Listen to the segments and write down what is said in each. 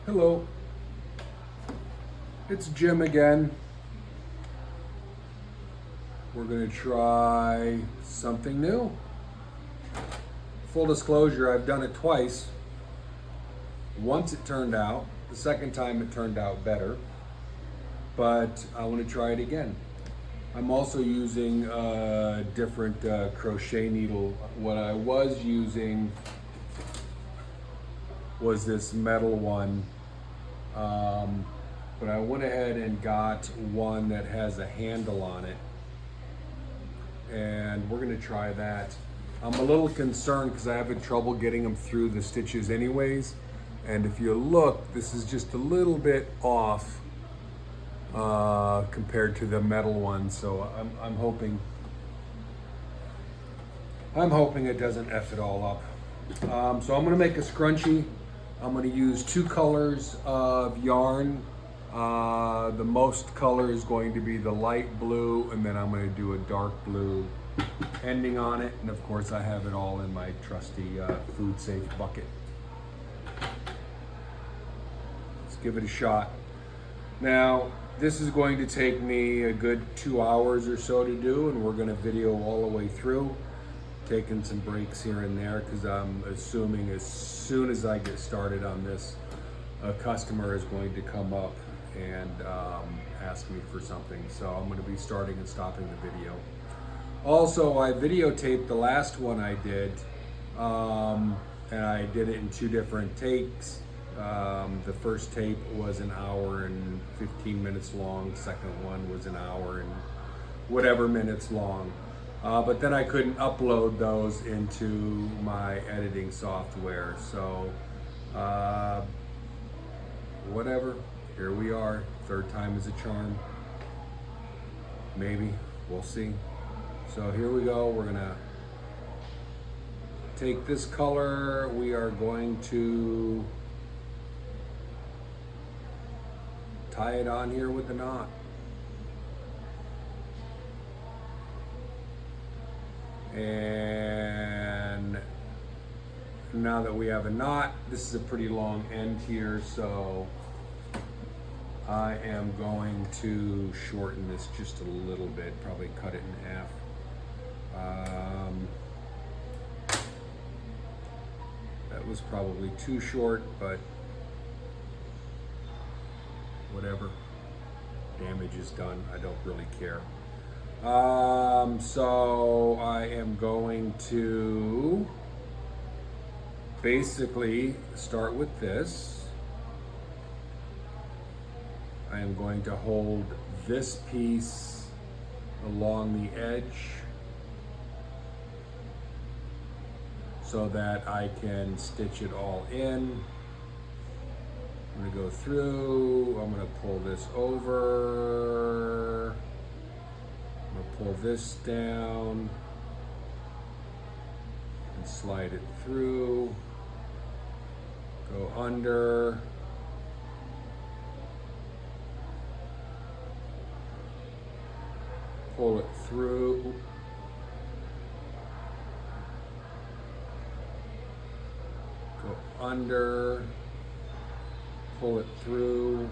Hello, it's Jim again. We're gonna try something new. Full disclosure, I've done it twice. Once it turned out, the second time it turned out better, but I wanna try it again. I'm also using a different crochet needle. What I was using was this metal one. But I went ahead and got one that has a handle on it, and we're gonna try that. I'm a little concerned because I have trouble getting them through the stitches anyways, and if you look, this is just a little bit off compared to the metal one, so I'm hoping it doesn't F it all up. So I'm gonna make a scrunchie. I'm going to use 2 colors of yarn. The most color is going to be the light blue, and then I'm going to do a dark blue ending on it. And of course I have it all in my trusty food safe bucket. Let's give it a shot. Now this is going to take me a good 2 hours or so to do, and we're going to video all the way through, taking some breaks here and there because I'm assuming as soon as I get started on this, a customer is going to come up and ask me for something. So I'm going to be starting and stopping the video. Also, I videotaped the last one I did, and I did it in 2 different takes. The first tape was 1 hour and 15 minutes long. Second one was 1 hour and whatever minutes long. But then I couldn't upload those into my editing software. So whatever, here we are. 3rd time is a charm. Maybe, we'll see. So here we go. We're gonna take this color. We are going to tie it on here with the knot. And now that we have a knot, this is a pretty long end here, so I am going to shorten this just a little bit, probably cut it in half. That was probably too short, but whatever. Damage is done, I don't really care. So I am going to basically start with this. I am going to hold this piece along the edge so that I can stitch it all in. I'm going to go through, I'm going to pull this over. I'm going to pull this down and slide it through, go under, pull it through, go under, pull it through,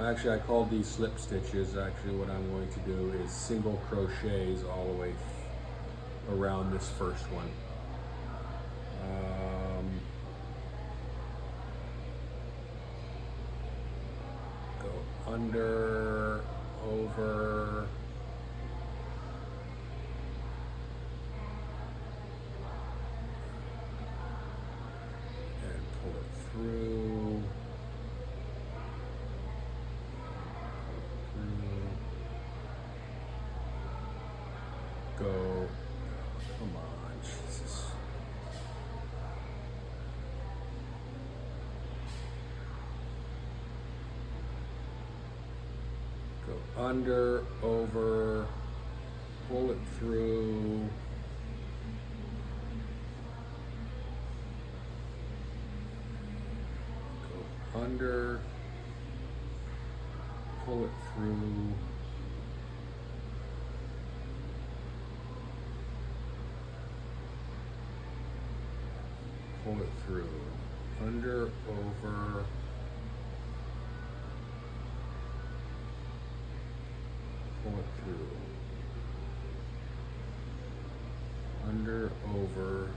actually I call these slip stitches. Actually what I'm going to do is single crochets all the way around this first one. Go under, over, and pull it through. Go, come on, Jesus. Go under, over, pull it through, go under, pull it through, pull it through. Under, over, pull it through. Under, over,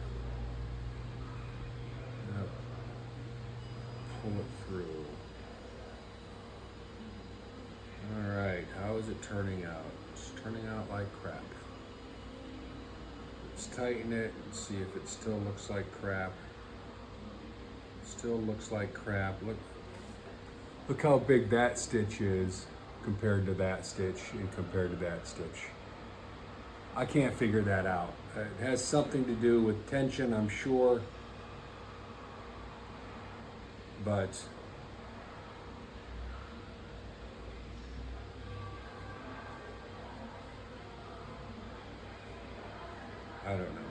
yep. Pull it through. All right, how is it turning out? It's turning out like crap. Let's tighten it and see if it still looks like crap. Still looks like crap. Look how big that stitch is compared to that stitch and compared to that stitch. I can't figure that out. It has something to do with tension, I'm sure, but I don't know.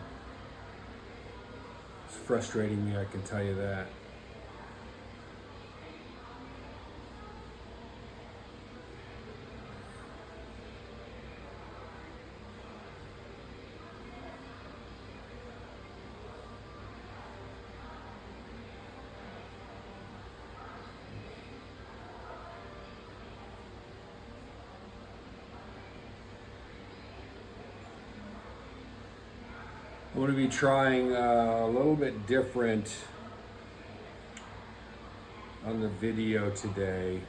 It's frustrating me, I can tell you that. I'm going to be trying a little bit different on the video today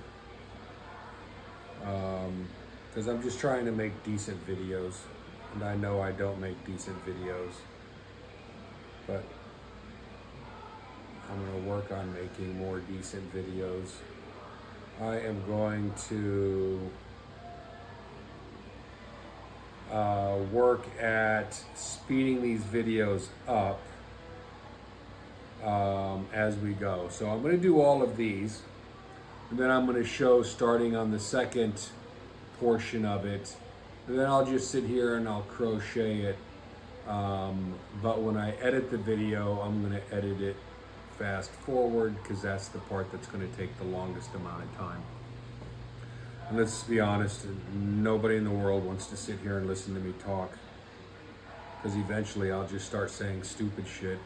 because I'm just trying to make decent videos, and I know I don't make decent videos, but I'm going to work on making more decent videos. I am going to work at speeding these videos up as we go. So I'm going to do all of these, and then I'm going to show starting on the second portion of it, and then I'll just sit here and I'll crochet it. But when I edit the video, I'm going to edit it fast forward because that's the part that's going to take the longest amount of time. And let's be honest, nobody in the world wants to sit here and listen to me talk, because eventually I'll just start saying stupid shit,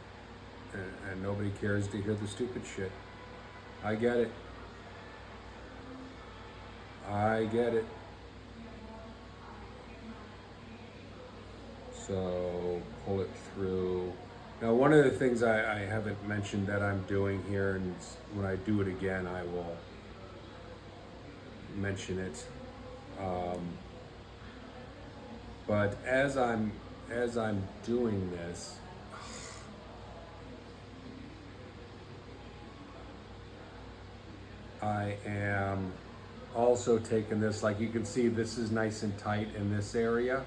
and nobody cares to hear the stupid shit. I get it. I get it. So pull it through. Now, one of the things I haven't mentioned that I'm doing here, and when I do it again, I will mention it. But as I'm doing this, I am also taking this, like you can see, this is nice and tight in this area,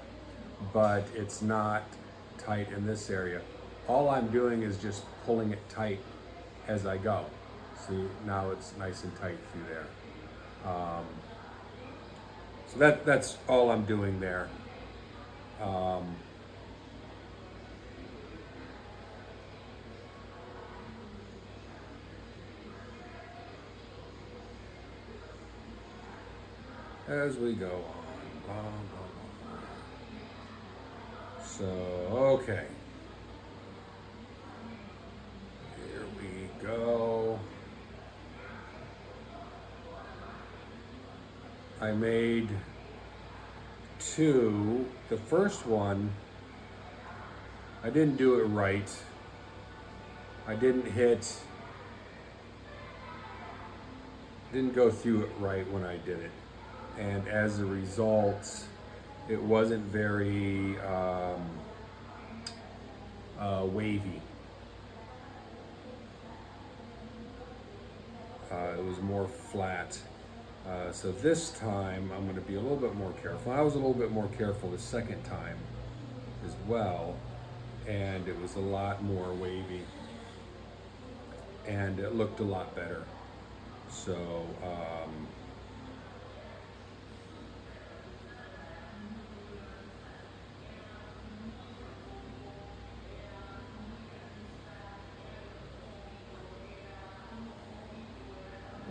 but it's not tight in this area. All I'm doing is just pulling it tight as I go. See, now it's nice and tight through there. So that's all I'm doing there. As we go on, blah, blah, blah. So, okay. Here we go. I made two. The first one, I didn't do it right. I didn't go through it right when I did it. And as a result, it wasn't very wavy. It was more flat. So this time I'm going to be a little bit more careful. I was a little bit more careful the second time as well, and it was a lot more wavy, and it looked a lot better. So oh,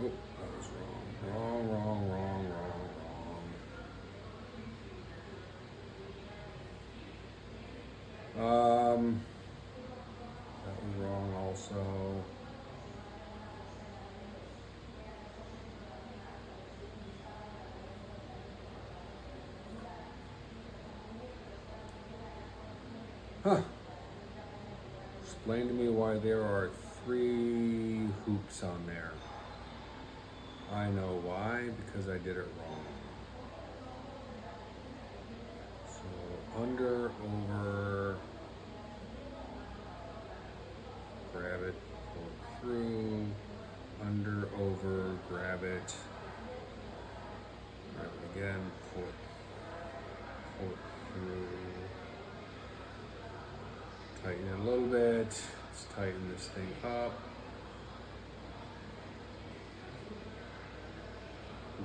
that was wrong. Wrong. That was wrong also. Huh. Explain to me why there are 3 hoops on there. I know why, because I did it wrong. So under, over, grab it, pull it through, under, over, grab it, grab it again, pull it through, tighten it a little bit, let's tighten this thing up.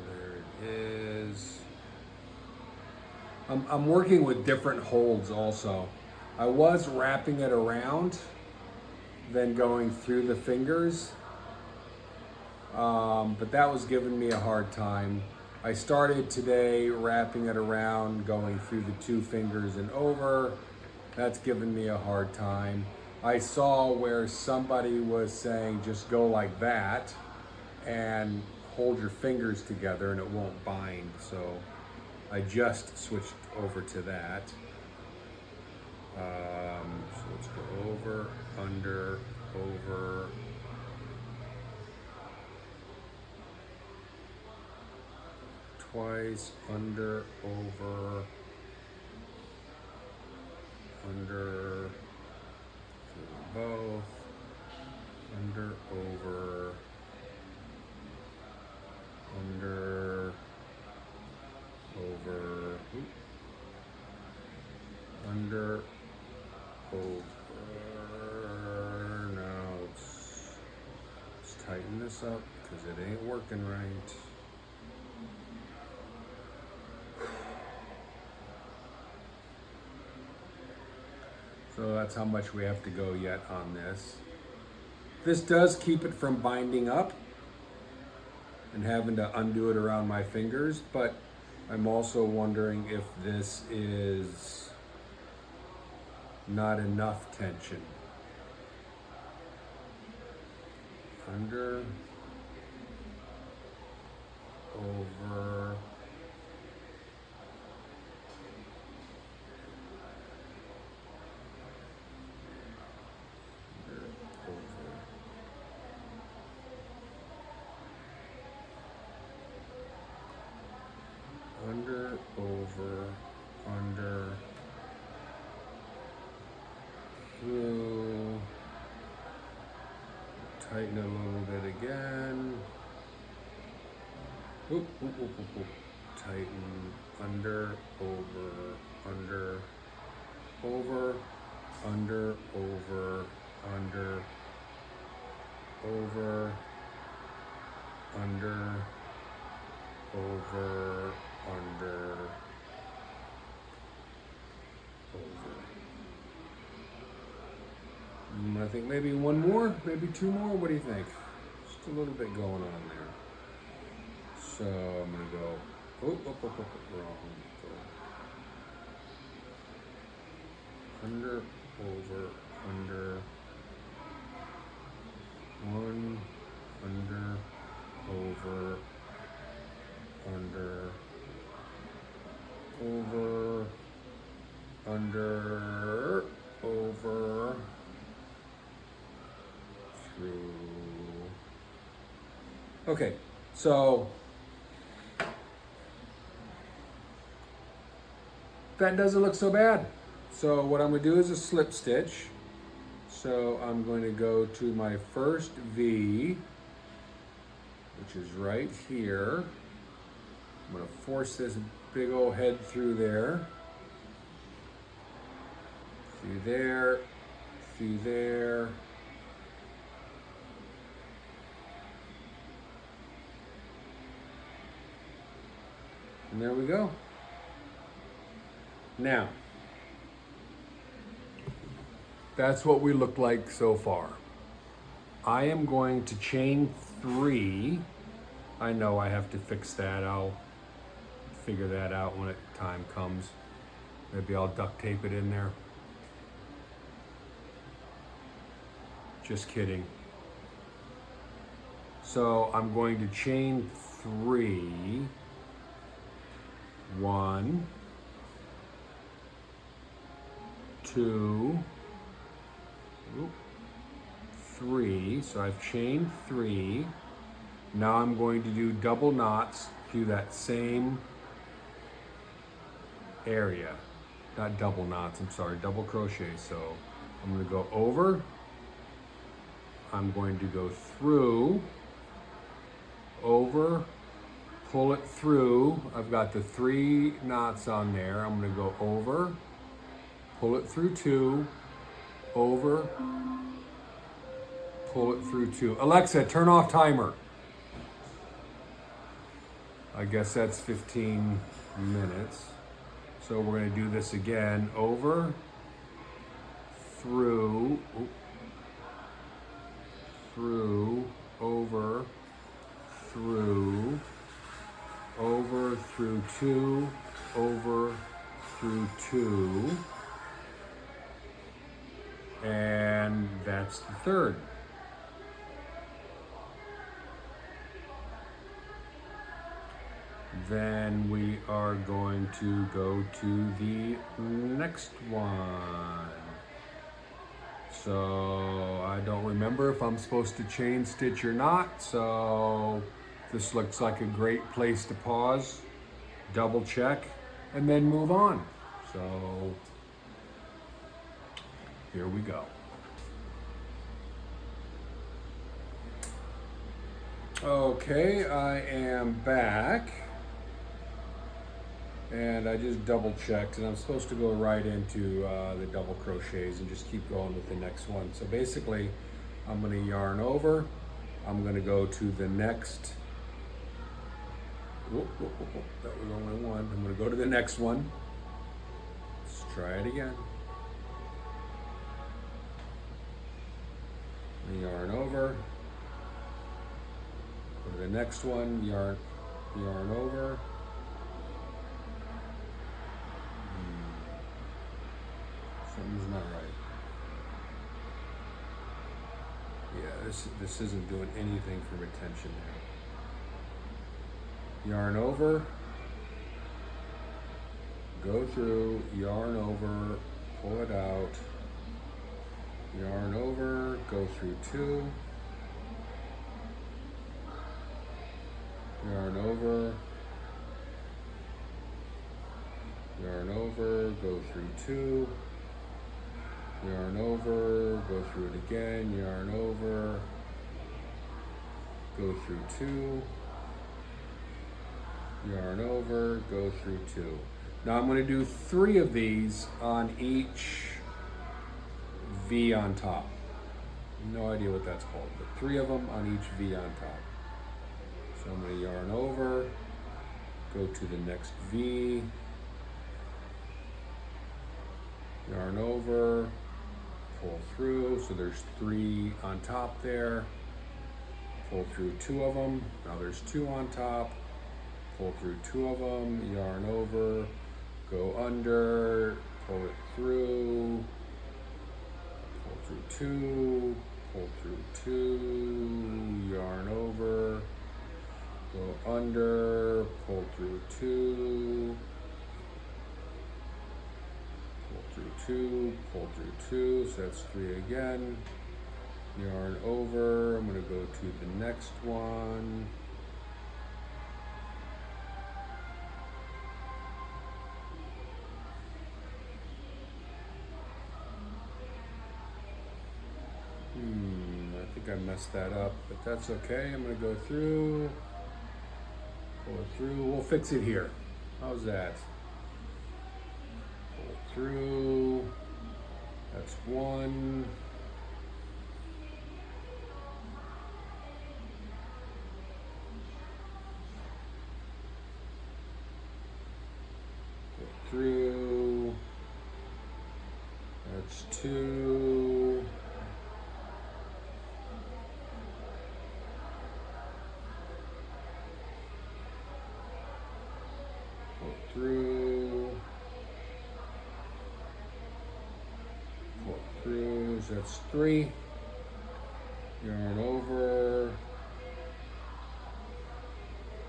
There it is. I'm working with different holds also. I was wrapping it around, then going through the fingers, but that was giving me a hard time. I started today wrapping it around, going through the 2 fingers and over. That's given me a hard time. I saw where somebody was saying just go like that and hold your fingers together and it won't bind. So I just switched over to that. So let's go over, under, over. Twice, under, over, under, through both, under, over, under, over, under, over. Now let's tighten this up because it ain't working right. So that's how much we have to go yet on this. This does keep it from binding up and having to undo it around my fingers, but I'm also wondering if this is not enough tension. Under, over, under, over, under, through, tighten it a little bit again, oop, oop, oop, oop, oop. Tighten, under, over, under, over, under, over, under, over, under, over, under, over. I think maybe one more, maybe 2 more. What do you think? Just a little bit going on there. So I'm gonna go, wrong. Go under, over, under, 1, under, over, under, over, under, over, through. Okay, so that doesn't look so bad. So what I'm going to do is a slip stitch. So I'm going to go to my first V, which is right here. I'm going to force this big old head through there, through there, through there. And there we go. Now, that's what we look like so far. I am going to chain 3. I know I have to fix that. I'll figure that out when time comes. Maybe I'll duct tape it in there. Just kidding. So I'm going to chain 3. 1, 2, 3. So I've chained 3. Now I'm going to do double knots through that same area. Not double knots, I'm sorry, double crochet. So I'm going to go over. I'm going to go through, over, pull it through. I've got the 3 knots on there. I'm going to go over, pull it through 2, over, pull it through 2. Alexa, turn off timer. I guess that's 15 minutes. So we're going to do this again. Over, through, through, over, through, over, through 2, over, through 2. And that's the third. Then we are going to go to the next one. So I don't remember if I'm supposed to chain stitch or not, so this looks like a great place to pause, double check, and then move on. So here we go. Okay, I am back. And I just double checked, and I'm supposed to go right into the double crochets and just keep going with the next one. So basically, I'm going to yarn over. I'm going to go to the next. That was only one. I'm going to go to the next one. Let's try it again. Yarn over. Go to the next one. Yarn over. Something's not right. Yeah, this isn't doing anything for retention there. Yarn over, go through, yarn over, pull it out, yarn over, go through 2, yarn over, go through 2, yarn over, go through it again, yarn over, go through 2, yarn over, go through 2. Now I'm going to do 3 of these on each V on top. No idea what that's called, but 3 of them on each V on top. So I'm going to yarn over, go to the next V, yarn over, pull through, so there's 3 on top there, pull through 2 of them, now there's 2 on top, pull through 2 of them, yarn over, go under, pull it through, pull through 2, pull through 2, yarn over, go under, pull through 2, through 2, pull through 2, so that's 3 again, yarn over, I'm going to go to the next one, I think I messed that up, but that's okay. I'm going to go through, pull it through, we'll fix it here. How's that? Through, that's 1, go through, that's 2, go through, so that's 3, yarn over,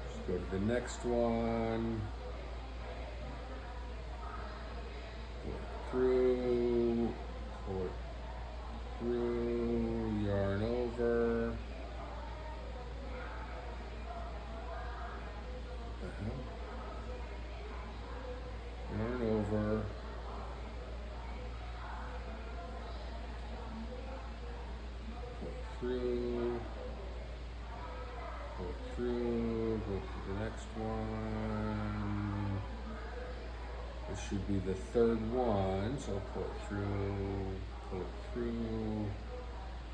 let's go to the next one, pull it through, pull it through, yarn over. What the hell? Yarn over, pull it through, pull it through, go to the next one. This should be the third one, so pull it through, pull it through.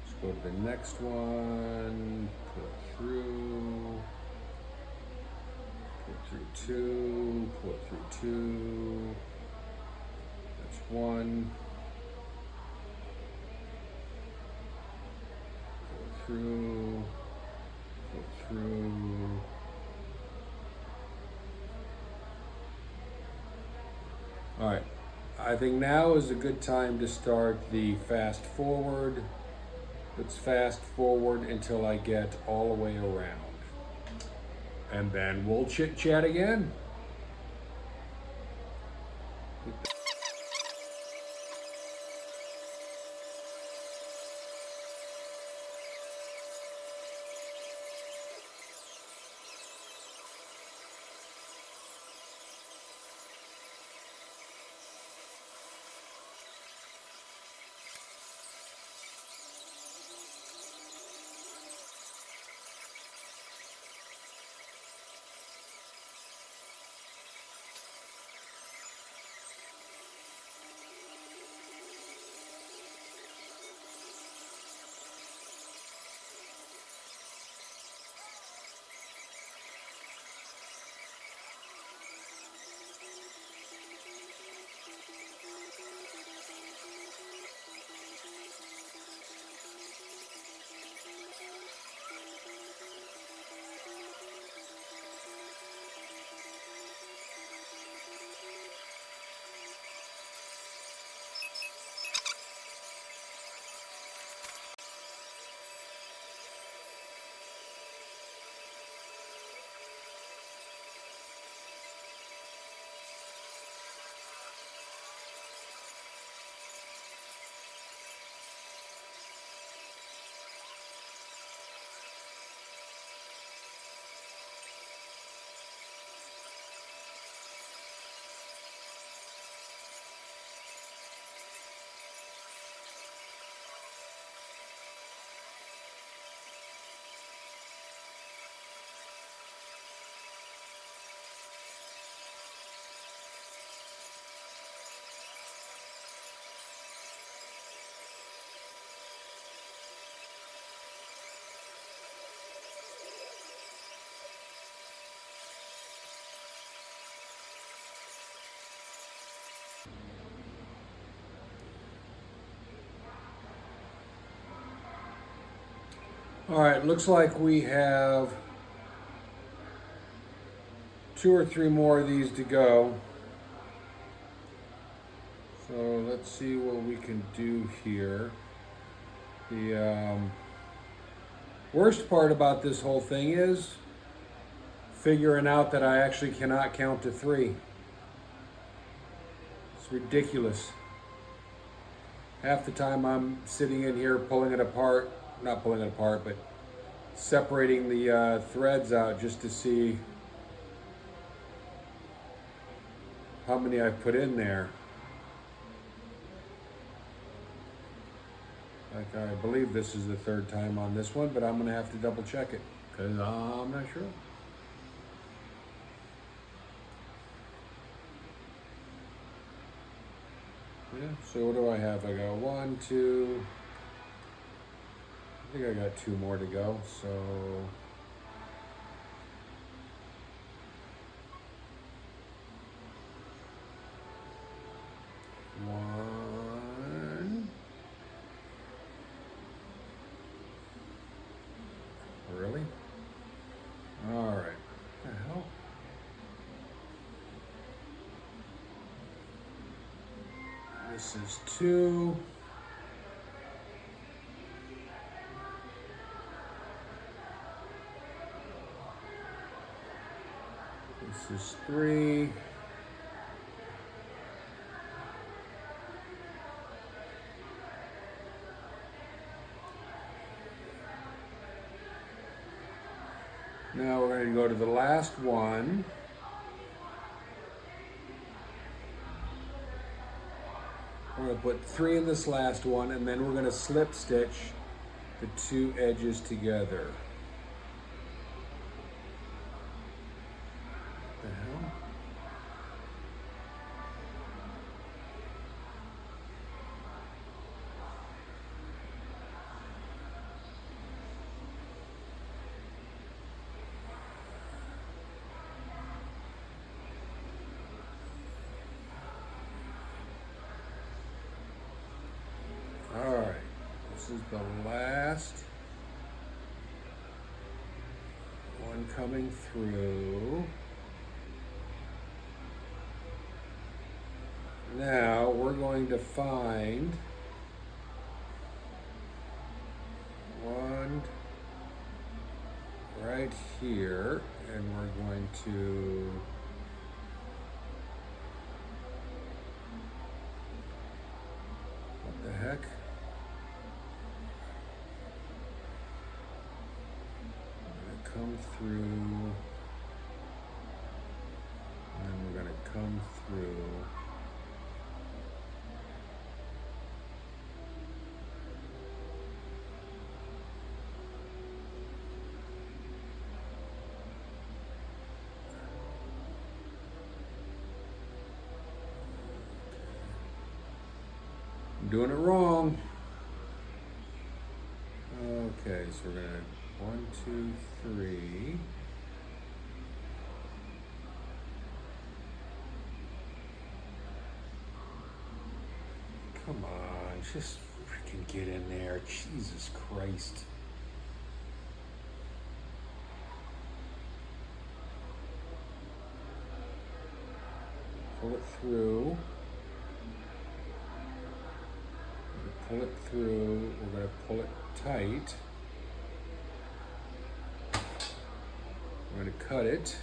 Let's go to the next one, pull it through, pull it through two, pull it through two. That's one. Pull it through, pull it through. All right, I think now is a good time to start the fast forward. Let's fast forward until I get all the way around. And then we'll chit chat again. All right, looks like we have 2 or 3 more of these to go. So let's see what we can do here. The worst part about this whole thing is figuring out that I actually cannot count to 3. It's ridiculous. Half the time I'm sitting in here pulling it apart, not pulling it apart, but separating the threads out just to see how many I've put in there. Like, I believe this is the 3rd time on this one, but I'm gonna have to double check it because I'm not sure. Yeah, so what do I have? I got 1, 2, I think I got 2 more to go, so. One. Really? All right. What the hell? This is 2. This is 3. Now we're going to go to the last one. We're going to put 3 in this last one, and then we're going to slip stitch the 2 edges together. What the hell? All right, this is the last one coming through. Now we're going to find one right here, and we're going to what the heck? Come through, and then we're going to come through. I'm doing it wrong. Okay, so we're going to 1, 2, 3. Come on, just freaking get in there. Jesus Christ. Pull it through. Pull it through. We're going to pull it tight. We're going to cut it.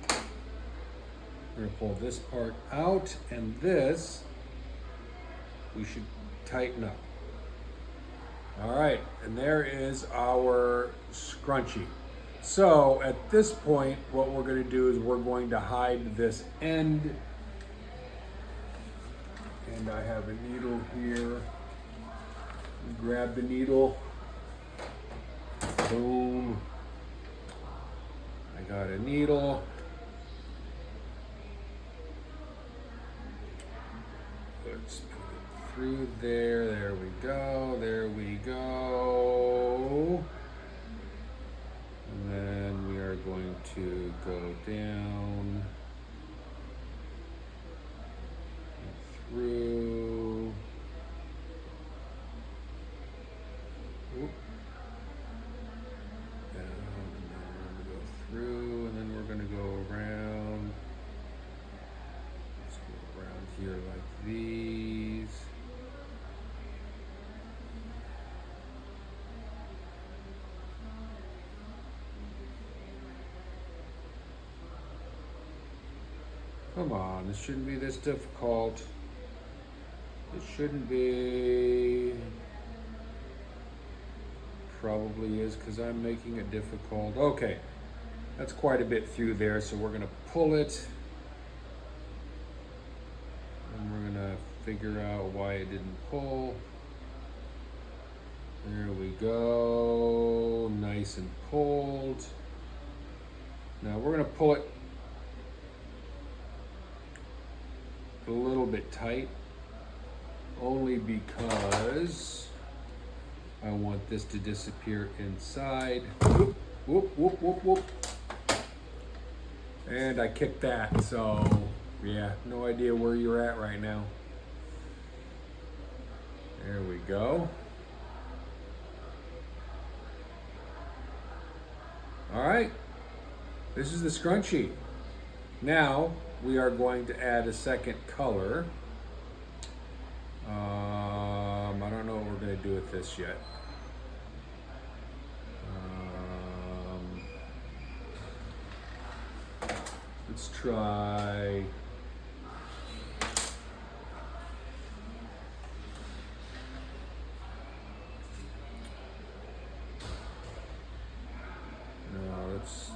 We're going to pull this part out, and this we should tighten up. All right, and there is our scrunchie. So at this point, what we're going to do is we're going to hide this end. And I have a needle here. Grab the needle. Boom. I got a needle. Let's put it through there. There we go. There we go. And then we are going to go down through. Oop. Down, and then we're going to go through, and then we're going to go around. Let's go around here like these. Come on, this shouldn't be this difficult. It shouldn't be. Probably is because I'm making it difficult. Okay, that's quite a bit through there, so we're gonna pull it. And we're gonna figure out why it didn't pull. There we go, nice and pulled. Now we're gonna pull it a little bit tight, only because I want this to disappear inside. Whoop, whoop, whoop, whoop, whoop. And I kicked that, so yeah, no idea where you're at right now. There we go. All right, this is the scrunchie. Now we are going to add a second color. I don't know what we're going to do with this yet. Let's try. Now let's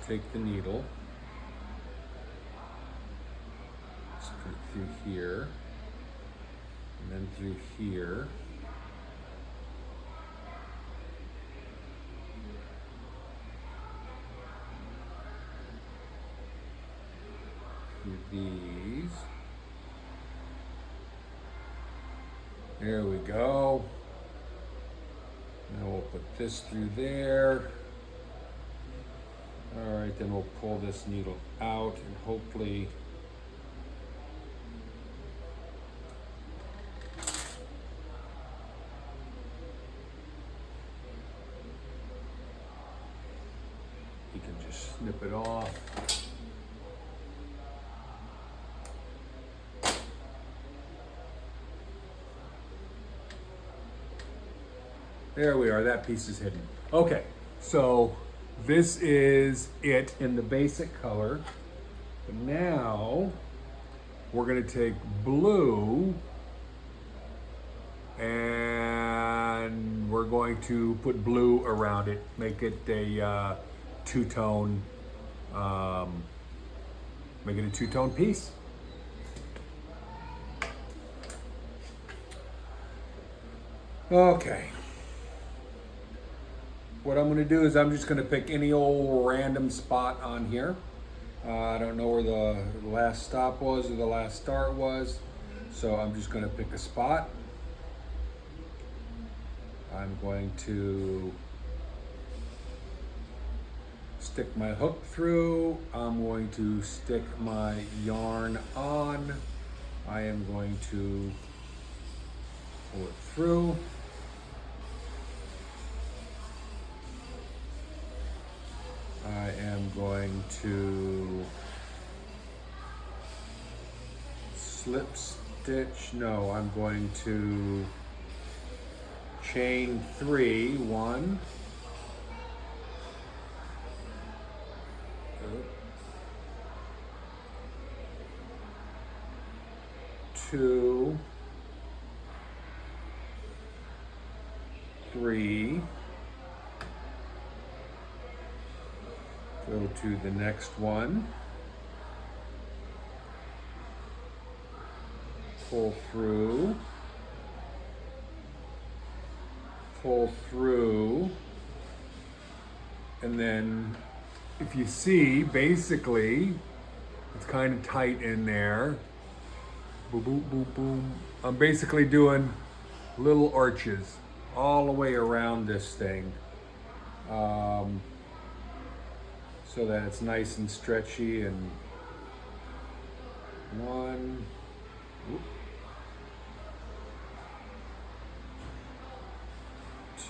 take the needle. Let's put it through here, and then through here. Through these. There we go. Now we'll put this through there. All right, then we'll pull this needle out and hopefully you can just snip it off. There we are, that piece is hidden. Okay, so this is it in the basic color. But now we're gonna take blue and we're going to put blue around it, make it a two-tone, make it a two-tone piece. Okay. What I'm gonna do is I'm just gonna pick any old random spot on here. I don't know where the last stop was or the last start was, so I'm just gonna pick a spot. I'm going to stick my hook through. I'm going to stick my yarn on. I am going to pull it through. I am going to slip stitch. No, I'm going to chain 3. 1, 2, 3. Go to the next one, pull through, and then if you see, basically, it's kind of tight in there. Boom, boom, boom, boom. I'm basically doing little arches all the way around this thing. So that it's nice and stretchy. And 1,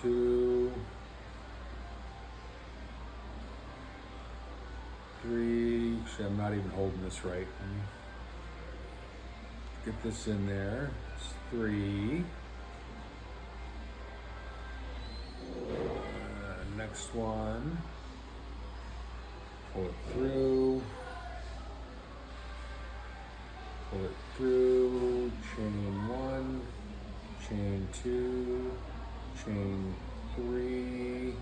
2, 3. Actually, I'm not even holding this right. Let me get this in there. It's 3. Next one. Pull it through, chain 1, chain 2, chain 3,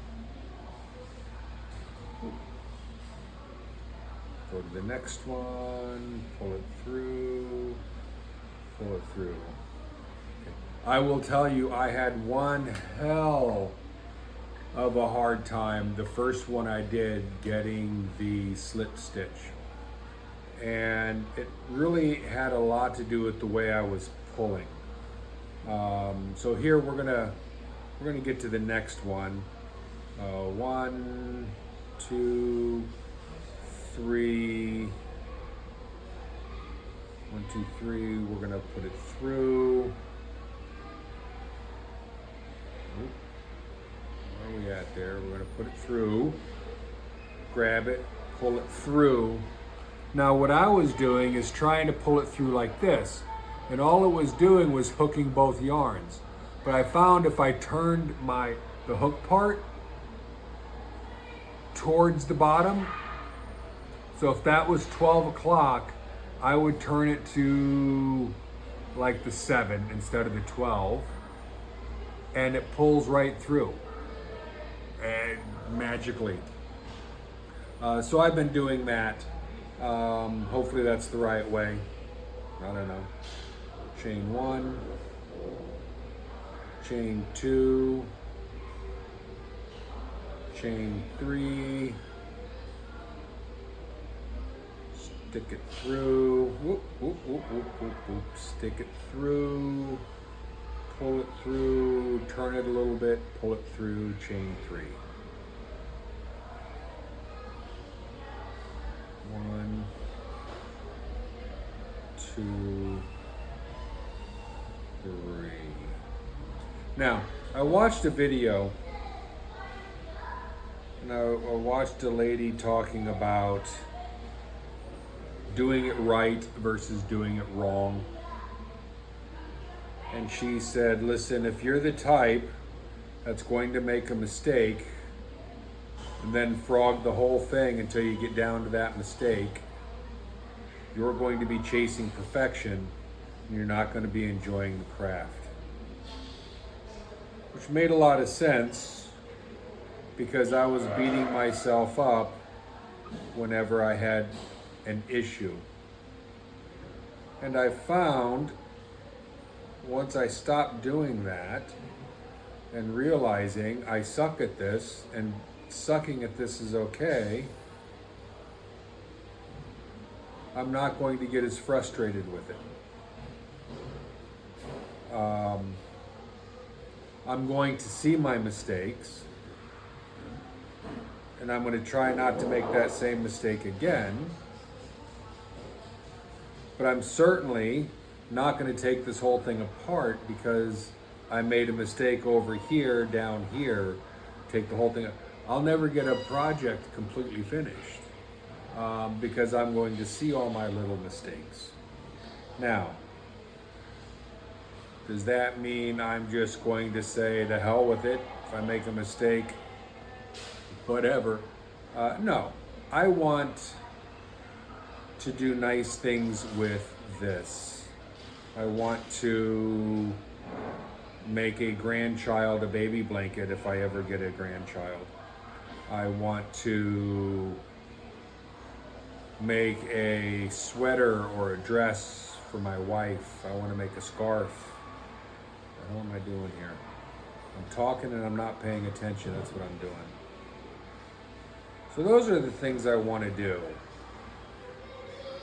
go to the next one, pull it through. Okay. I will tell you, I had one hell of a hard time, the first one I did, getting the slip stitch, and it really had a lot to do with the way I was pulling. So here we're gonna get to the next one. 1, 2, 3. 1, 2, 3. We're gonna put it through. Where are we at there? We're going to put it through, grab it, pull it through. Now what I was doing is trying to pull it through like this, and all it was doing was hooking both yarns. But I found if I turned the hook part towards the bottom. So if that was 12 o'clock, I would turn it to like the 7 instead of the 12, and it pulls right through, and magically. So I've been doing that. Hopefully that's the right way. I don't know. Chain 1, chain 2, chain 3, stick it through, whoop, whoop, whoop, whoop, whoop, whoop. Stick it through, pull it through, turn it a little bit, pull it through, chain 3. 1, 2, 3. Now, I watched a video, and I watched a lady talking about doing it right versus doing it wrong. And she said, listen, if you're the type that's going to make a mistake and then frog the whole thing until you get down to that mistake, you're going to be chasing perfection and you're not going to be enjoying the craft. Which made a lot of sense, because I was beating myself up whenever I had an issue. And I found, once I stopped doing that and realizing I suck at this and sucking at this is okay, I'm not going to get as frustrated with it. I'm going to see my mistakes, and I'm going to try not to make that same mistake again. But I'm certainly not going to take this whole thing apart because I made a mistake over here, down here, take the whole thing up. I'll never get a project completely finished because I'm going to see all my little mistakes. Now, does that mean I'm just going to say, to hell with it, if I make a mistake, whatever? No, I want to do nice things with this. I want to make a grandchild a baby blanket if I ever get a grandchild. I want to make a sweater or a dress for my wife. I want to make a scarf. What am I doing here? I'm talking and I'm not paying attention. That's what I'm doing. So those are the things I want to do.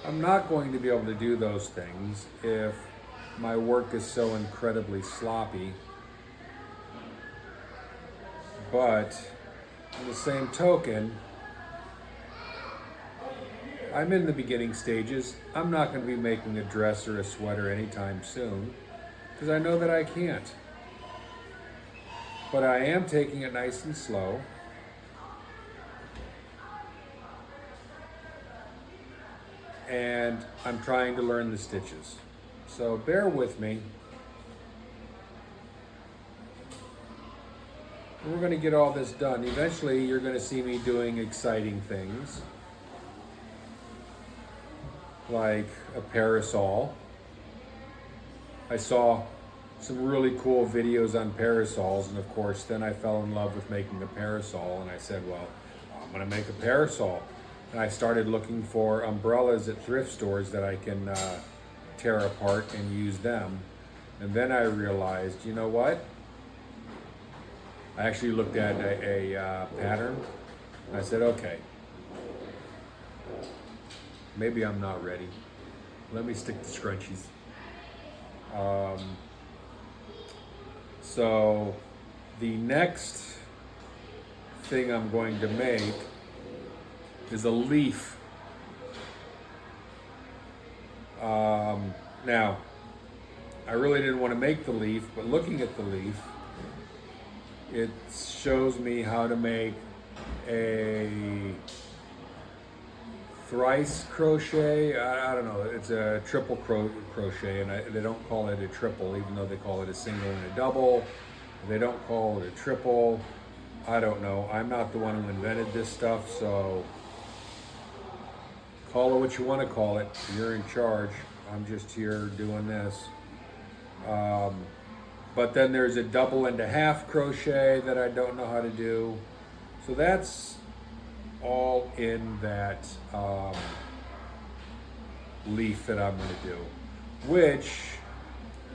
I'm not going to be able to do those things if my work is so incredibly sloppy. But on the same token, I'm in the beginning stages. I'm not going to be making a dress or a sweater anytime soon because I know that I can't. But I am taking it nice and slow. And I'm trying to learn the stitches. So bear with me. We're going to get all this done. Eventually, you're going to see me doing exciting things, like a parasol. I saw some really cool videos on parasols, and of course, then I fell in love with making a parasol, and I said, well, I'm going to make a parasol. And I started looking for umbrellas at thrift stores that I can tear apart and use them. And then I realized, you know what? I actually looked at a pattern, and I said, okay, maybe I'm not ready. Let me stick to scrunchies. So the next thing I'm going to make is a leaf. Now, I really didn't want to make the leaf, but looking at the leaf, it shows me how to make a thrice crochet. I don't know, it's a triple crochet, and they don't call it a triple, even though they call it a single and a double. They don't call it a triple. I don't know. I'm not the one who invented this stuff, so call it what you want to call it. You're in charge. I'm just here doing this. But then there's a double and a half crochet that I don't know how to do. So that's all in that leaf that I'm going to do, which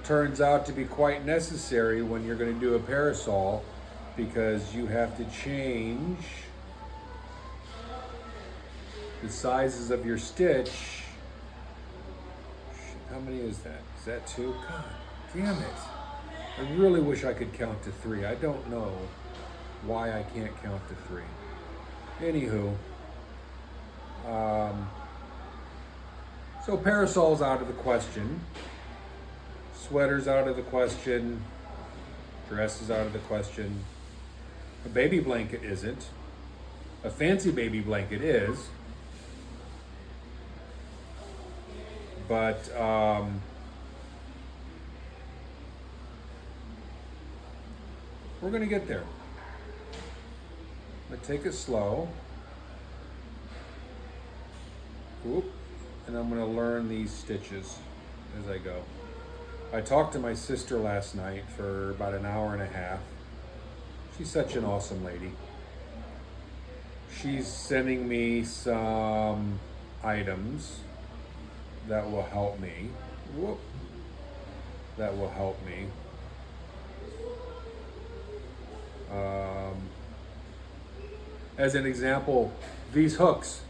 turns out to be quite necessary when you're going to do a parasol, because you have to change the sizes of your stitch. How many is that? Is that 2? God damn it. I really wish I could count to 3. I don't know why I can't count to 3. Anywho, so parasol's out of the question. Sweater's out of the question. Dress is out of the question. A baby blanket isn't. A fancy baby blanket is. But we're going to get there. I'm going to take it slow. Whoop. And I'm going to learn these stitches as I go. I talked to my sister last night for about an hour and a half. She's such an awesome lady. She's sending me some items that will help me. Whoop. That will help me. As an example, these hooks.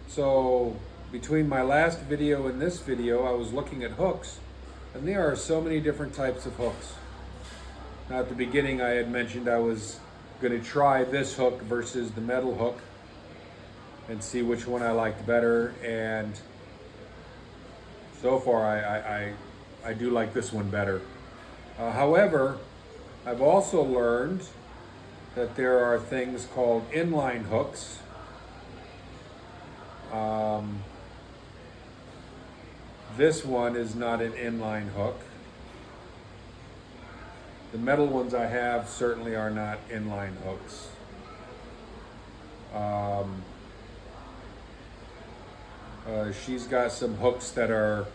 So between my last video and this video, I was looking at hooks, and there are so many different types of hooks. Now at the beginning I had mentioned I was going to try this hook versus the metal hook and see which one I liked better, and so far I do like this one better. However, I've also learned that there are things called inline hooks. This one is not an inline hook. The metal ones I have certainly are not inline hooks. She's got some hooks that are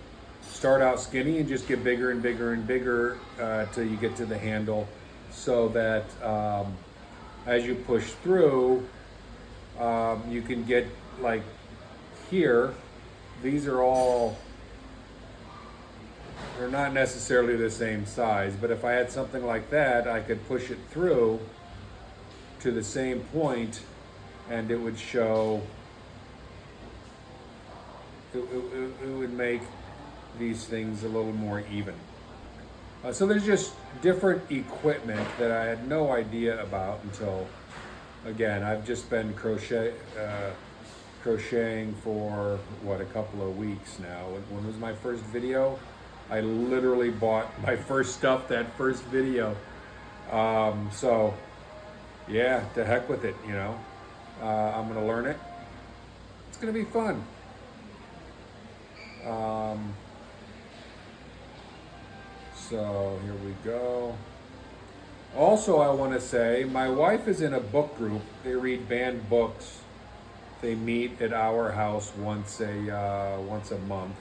start out skinny and just get bigger and bigger and bigger till you get to the handle, so that as you push through, you can get like here. These are all, they're not necessarily the same size, but if I had something like that, I could push it through to the same point and it would show, it would make these things a little more even. So there's just different equipment that I had no idea about until, again, I've just been crocheting for, what, a couple of weeks now. When was my first video? I literally bought my first stuff that first video. So, yeah, to heck with it, you know. I'm gonna learn it. It's gonna be fun. So here we go. Also, I want to say my wife is in a book group. They read banned books. They meet at our house once a month.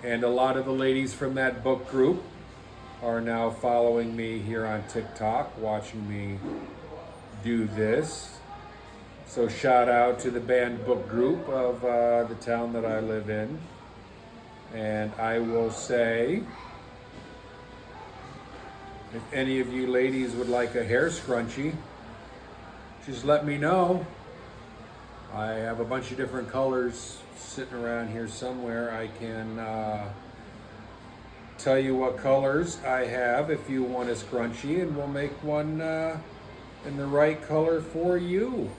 And a lot of the ladies from that book group are now following me here on TikTok, watching me do this. So shout out to the banned book group of the town that I live in. And I will say, if any of you ladies would like a hair scrunchie, just let me know. I have a bunch of different colors sitting around here somewhere. I can tell you what colors I have if you want a scrunchie, and we'll make one in the right color for you.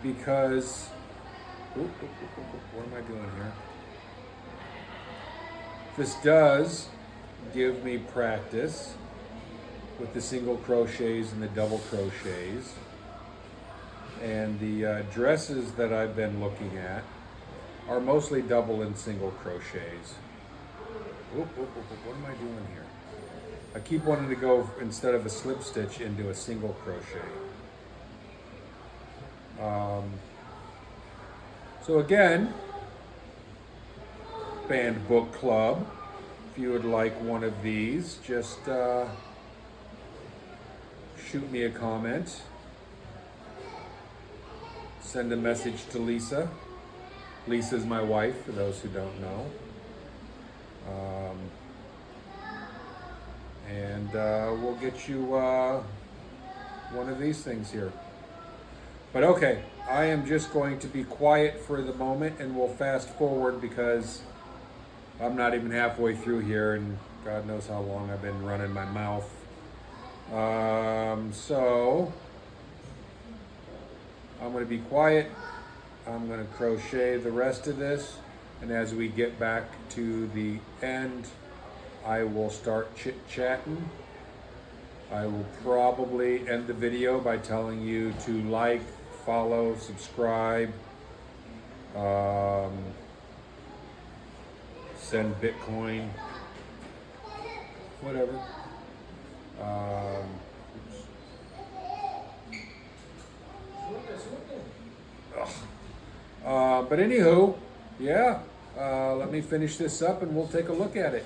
Because, what am I doing here? This does give me practice with the single crochets and the double crochets. And the dresses that I've been looking at are mostly double and single crochets. What am I doing here? I keep wanting to go, instead of a slip stitch, into a single crochet. So again, Band Book Club, if you would like one of these, just shoot me a comment. Send a message to Lisa. Lisa's my wife, for those who don't know. And we'll get you one of these things here. But okay, I am just going to be quiet for the moment, and we'll fast forward because I'm not even halfway through here, and God knows how long I've been running my mouth. So I'm going to be quiet. I'm going to crochet the rest of this, and as we get back to the end, I will start chit-chatting. I will probably end the video by telling you to like, follow, subscribe, send Bitcoin, whatever. But anywho, yeah, let me finish this up and we'll take a look at it.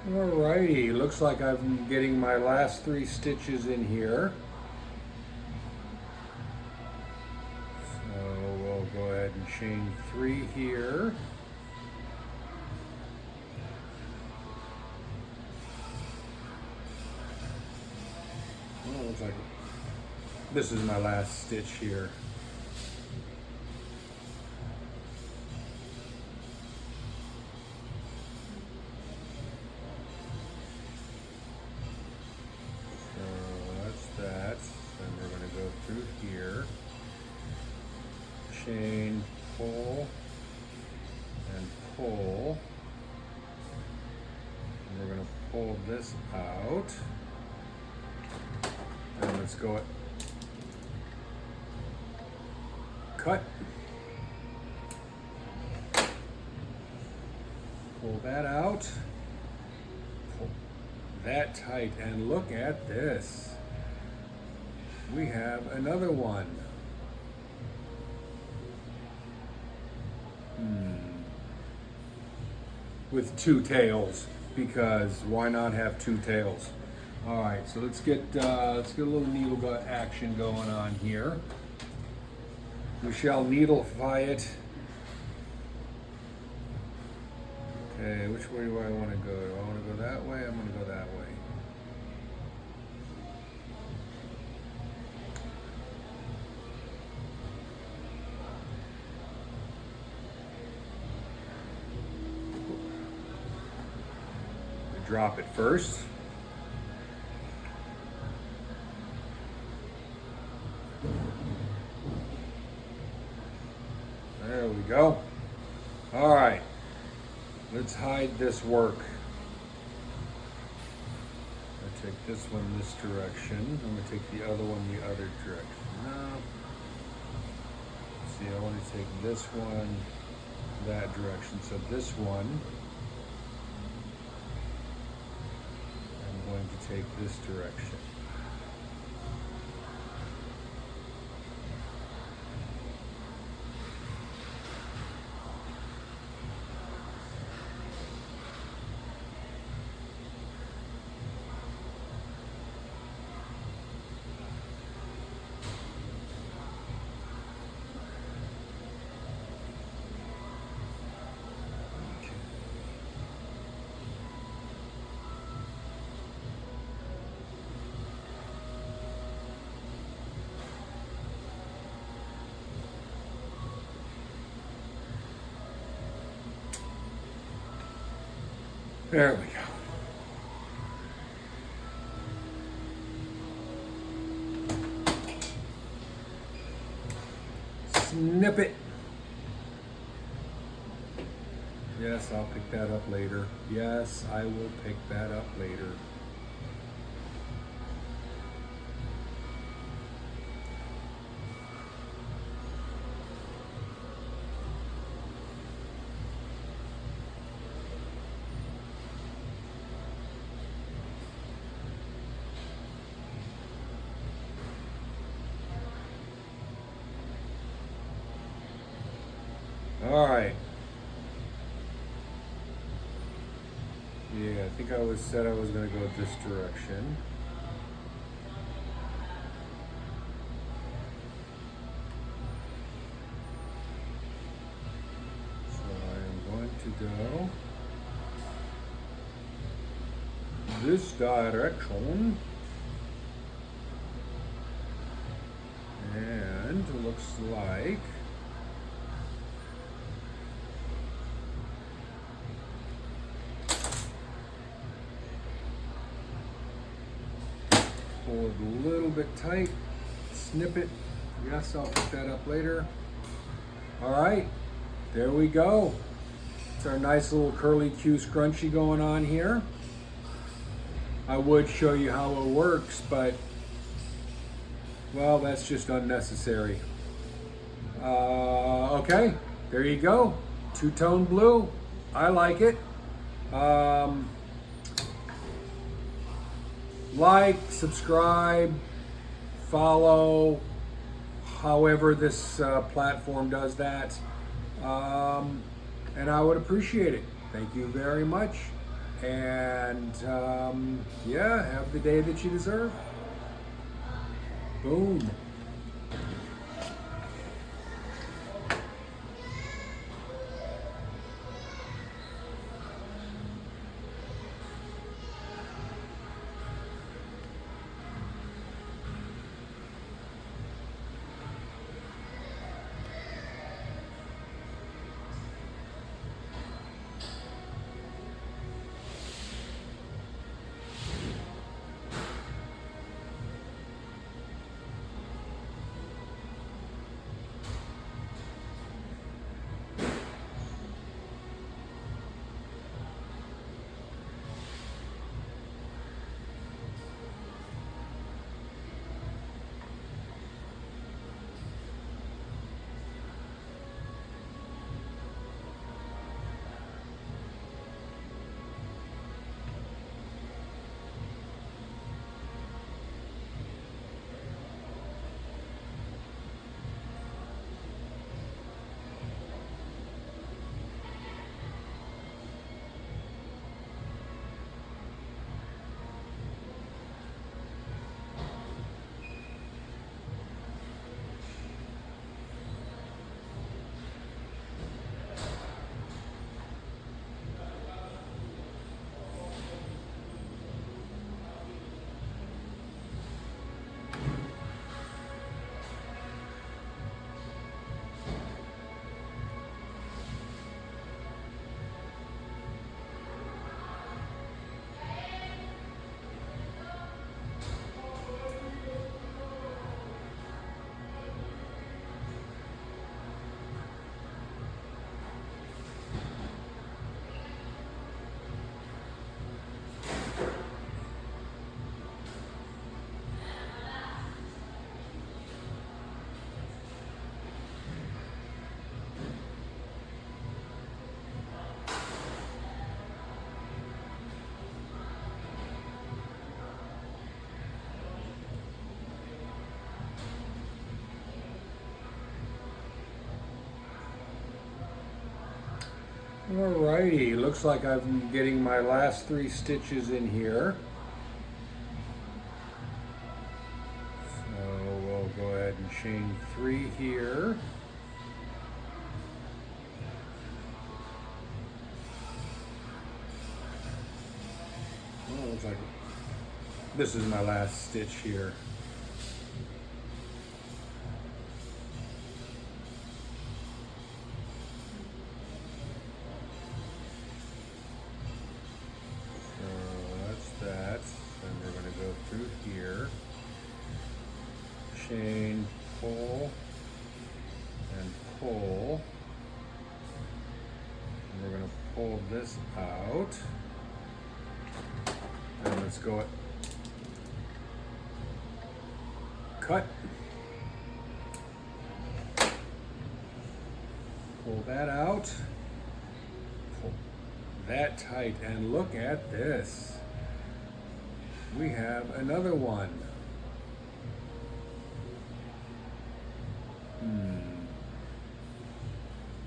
Alrighty, looks like I'm getting my last 3 stitches in here. So we'll go ahead and chain 3 here. Oh, looks like this is my last stitch here. That, and we're going to go through here, chain, pull, and pull, and we're going to pull this out, and let's go cut, pull that out, pull that tight, and look at this. We have another one. With 2 tails, because why not have 2 tails? All right, so let's get a little needle action going on here. We shall needleify it. Okay, which way do I want to go? Do I want to go that way? I'm going to go that way. Drop it first. There we go. All right, let's hide this work. I take this one this direction. I'm gonna take the other one the other direction. No. See, I want to take this one that direction. So this one, going to take this direction. There we go. Snip it. Yes, I'll pick that up later. Yes, I will pick that up later. All right. Yeah, I think I said I was going to go this direction. So I am going to go this direction. And it looks like pull it a little bit tight, snip it. Yes, I'll pick that up later. All right, there we go. It's our nice little curly Q scrunchie going on here. I would show you how it works, but well, that's just unnecessary. Okay, there you go. Two-tone blue. I like it. Like, subscribe, follow, however this platform does that. And I would appreciate it. Thank you very much. And yeah, have the day that you deserve. Boom. Alrighty, looks like I'm getting my last 3 stitches in here. So we'll go ahead and chain 3 here. Oh, looks like this is my last stitch here. And we're going to go through here, chain, pull, and pull, and we're going to pull this out, and let's go at cut, pull that out, pull that tight, and look at this. We have another one.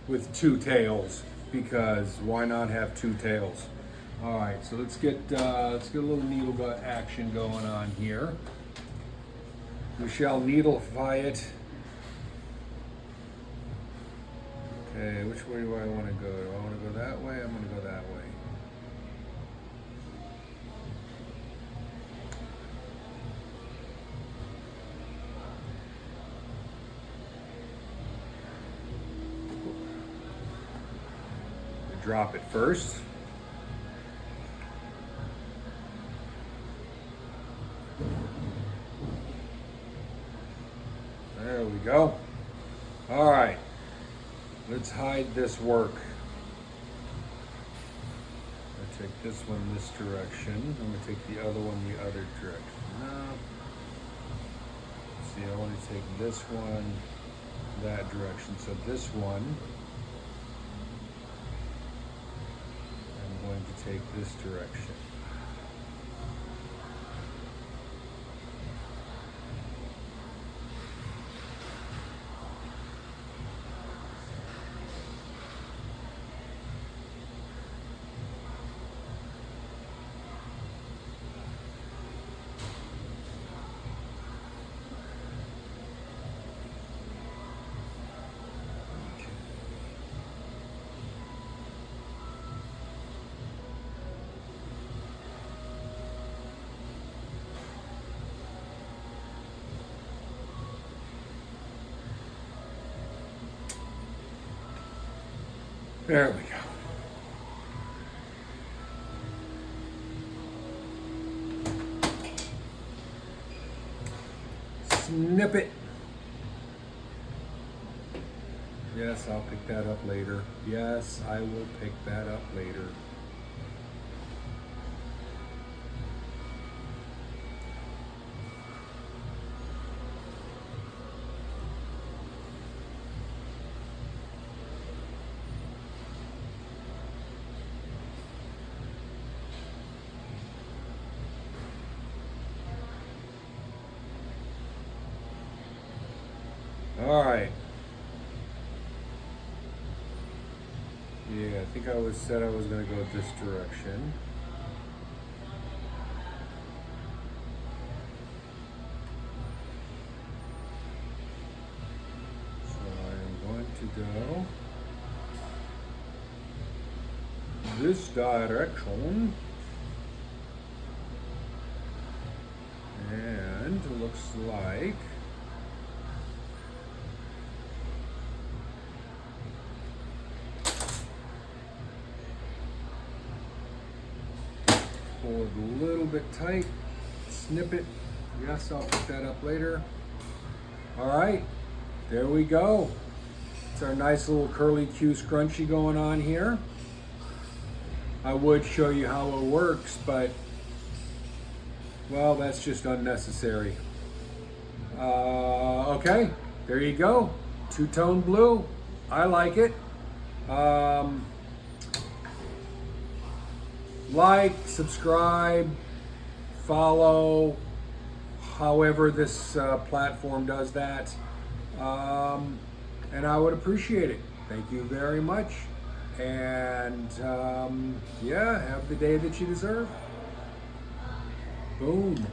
With 2 tails, because why not have 2 tails? All right, so let's get a little needle gut action going on here. We shall needleify it. Okay, which way do I want to go? Do I want to go that way? I'm going to go that way. Drop it first. There we go. All right, let's hide this work. I take this one this direction. I'm gonna take the other one the other direction. No. See, I want to take this one that direction. So this one, I'm going to take this direction. There we go. Snip it. Yes, I'll pick that up later. Yes, I will pick that up later. All right. Yeah, I think I said I was going to go this direction. So I am going to go this direction. And it looks like pull it a little bit tight, snip it. Yes, I'll pick that up later. All right, there we go. It's our nice little curly Q scrunchie going on here. I would show you how it works, but well, that's just unnecessary. Okay, there you go. Two-tone blue. I like it. Like, subscribe, follow, however this platform does that. And I would appreciate it. Thank you very much. And yeah, have the day that you deserve. Boom.